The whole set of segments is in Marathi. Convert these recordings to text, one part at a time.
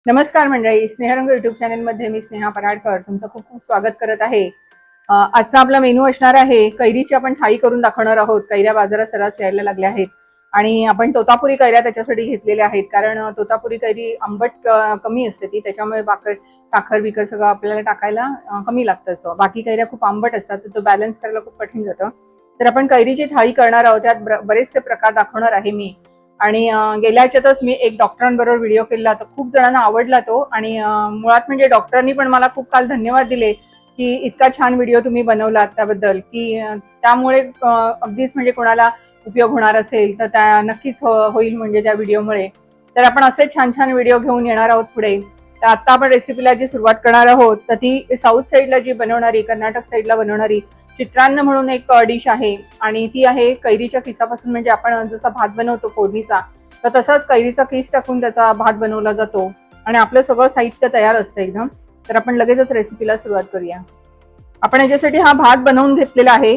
नमस्कार मंडळी, स्नेहरंग युट्यूब चॅनलमध्ये मी स्नेहा पराडकर तुमचं खूप खूप स्वागत करत आहे. आजचा आपला मेनू असणार आहे कैरीची आपण थाळी करून दाखवणार आहोत. कैऱ्या बाजारात सर्रास यायला लागल्या आहेत आणि आपण तोतापुरी कैऱ्या त्याच्यासाठी घेतलेल्या आहेत, कारण तोतापुरी कैरी आंबट कमी असते ती, त्याच्यामुळे साखर बिकर सगळं आपल्याला टाकायला कमी लागतं. असं बाकी कैऱ्या खूप आंबट असतात, तर तो बॅलन्स करायला खूप कठीण जातं. तर आपण कैरीची थाळी करणार आहोत, त्यात बरेचसे प्रकार दाखवणार आहे मी. आणि गेल्या याच्यातच मी एक डॉक्टरांबरोबर व्हिडिओ केला, तर खूप जणांना आवडला तो. आणि मुळात म्हणजे डॉक्टरांनी पण मला खूप काल धन्यवाद दिले की इतका छान व्हिडिओ तुम्ही बनवलात त्याबद्दल, की त्यामुळे अगदीच म्हणजे कोणाला उपयोग होणार असेल तर त्या नक्कीच होईल म्हणजे त्या व्हिडिओमुळे. तर आपण असे छान छान व्हिडिओ घेऊन येणार आहोत पुढे. तर आता आपण रेसिपीला जी सुरुवात करणार आहोत तर ती साऊथ साईडला जी बनवणारी, कर्नाटक साईडला बनवणारी चित्रान्न म्हणून एक डिश आहे आणि ती आहे कैरीच्या किसापासून. म्हणजे आपण जसा भात बनवतो फोडणीचा, तर तसाच कैरीचा किस टाकून त्याचा भात बनवला जातो आणि आपलं सगळं साहित्य तयार असतं एकदम. तर आपण लगेचच रेसिपीला सुरुवात करूया. आपण याच्यासाठी हा भात बनवून घेतलेला आहे.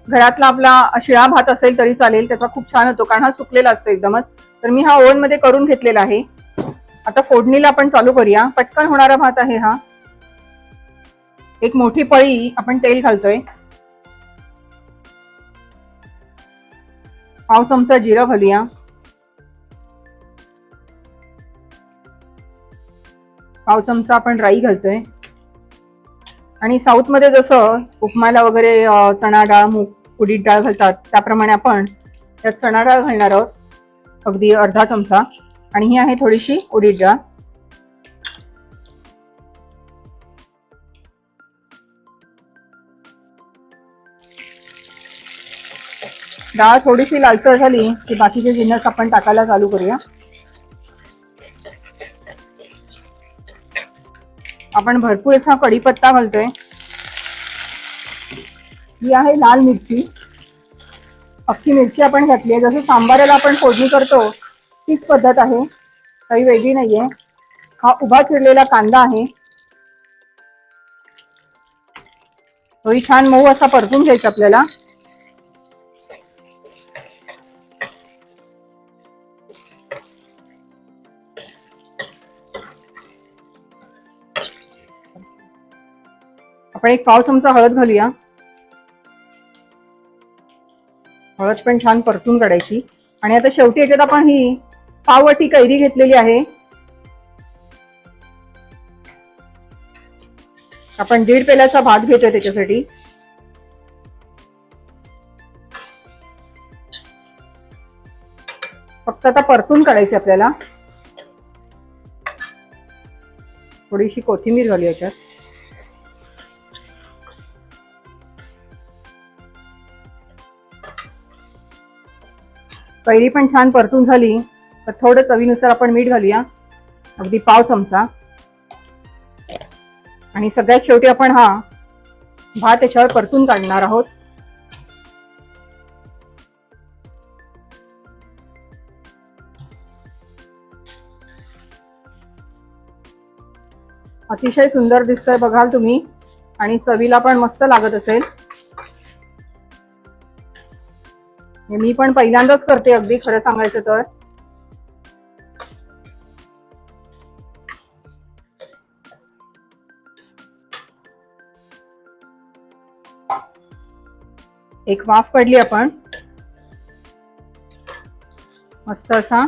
घरातला आपला शिळा भात असेल तरी चालेल, त्याचा खूप छान होतो कारण हा सुकलेला असतो एकदमच. तर मी हा ओव्हन मध्ये करून घेतलेला आहे. आता फोडणीला आपण चालू करूया. पटकन होणारा भात आहे हा. एक मोठी पळी आपण तेल घालतोय. पाव चमचा जिरं घालूया. पाव चमचा आपण राई घालतोय. आणि साऊथ मध्ये जसं उपमाला वगैरे चणा डाळ, मूग, उडीद डाळ घालतात, त्याप्रमाणे आपण त्यात चणा डाळ घालणार आहोत, अगदी अर्धा चमचा. आणि ही आहे थोडीशी उडीद डाळ. डाळ थोडीशी लालसर झाली की बाकीचे जिन्नस आपण टाकायला चालू करूया. आपण भरपूर असा कढीपत्ता घालतोय. ही आहे लाल मिरची, अख्खी मिरची आपण घातली आहे. जसं सांबाराला आपण फोडणी करतो तीच पद्धत आहे, काही वेगळी नाहीये. हा उभा चिरलेला कांदा आहे, तोही छान मऊ असा परतून घ्यायचा आपल्याला. आपण एक पाव चमचा हळद घालूया. हळद पण छान परतून काढायची. आणि आता शेवटी याच्यात आपण ही पाववाटी कैरी घेतलेली आहे. आपण 1.5 पेल्याचा भात घेतोय त्याच्यासाठी. फक्त आता परतून काढायची आपल्याला. थोडीशी कोथिंबीर घालूया याच्यात. कैरी पण छान परतून झाली तर थोडं चवीनुसार आपण मीठ घालूया, अगदी पाव चमचा. आणि सगळ्यात शेवटी आपण हा भात याच्यावर परतून काढणार आहोत. अतिशय सुंदर दिसतंय बघाल तुम्ही, आणि चवीला पण मस्त लागत असेल. मी पण पहिल्यांदाच करते अगदी खरं सांगायचं तर. एक वाफ काढली आपण. मस्त असा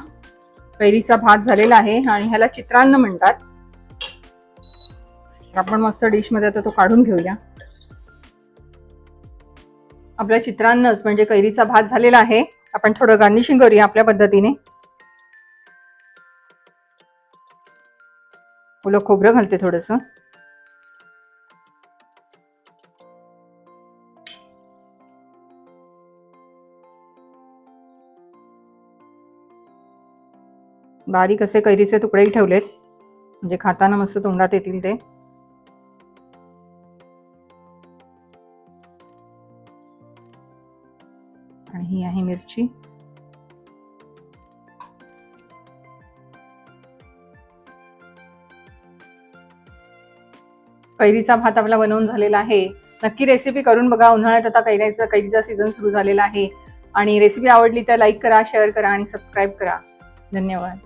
कैरीचा भात झालेला आहे आणि ह्याला चित्रान्न म्हणतात. आपण मस्त डिश मध्ये आता तो काढून घेऊया. आपला चित्रान्नच म्हणजे कैरीचा भात झालेला आहे. आपण थोडं गार्निशिंग करूया आपल्या पद्धतीने. ओलं खोबरं घालते थोडंसं. बारीक असे कैरीचे तुकडेही ठेवलेत, म्हणजे खाताना मस्त तोंडात येतील ते. आणि ही आहे मिरची. कैरीचा भात आपला बनवून झालेला आहे. नक्की रेसिपी करून बघा. उन्हाळ्यात आता कैरीचा सीझन सुरू झालेला आहे. आणि रेसिपी आवडली तर लाईक करा, शेअर करा आणि सबस्क्राईब करा. धन्यवाद.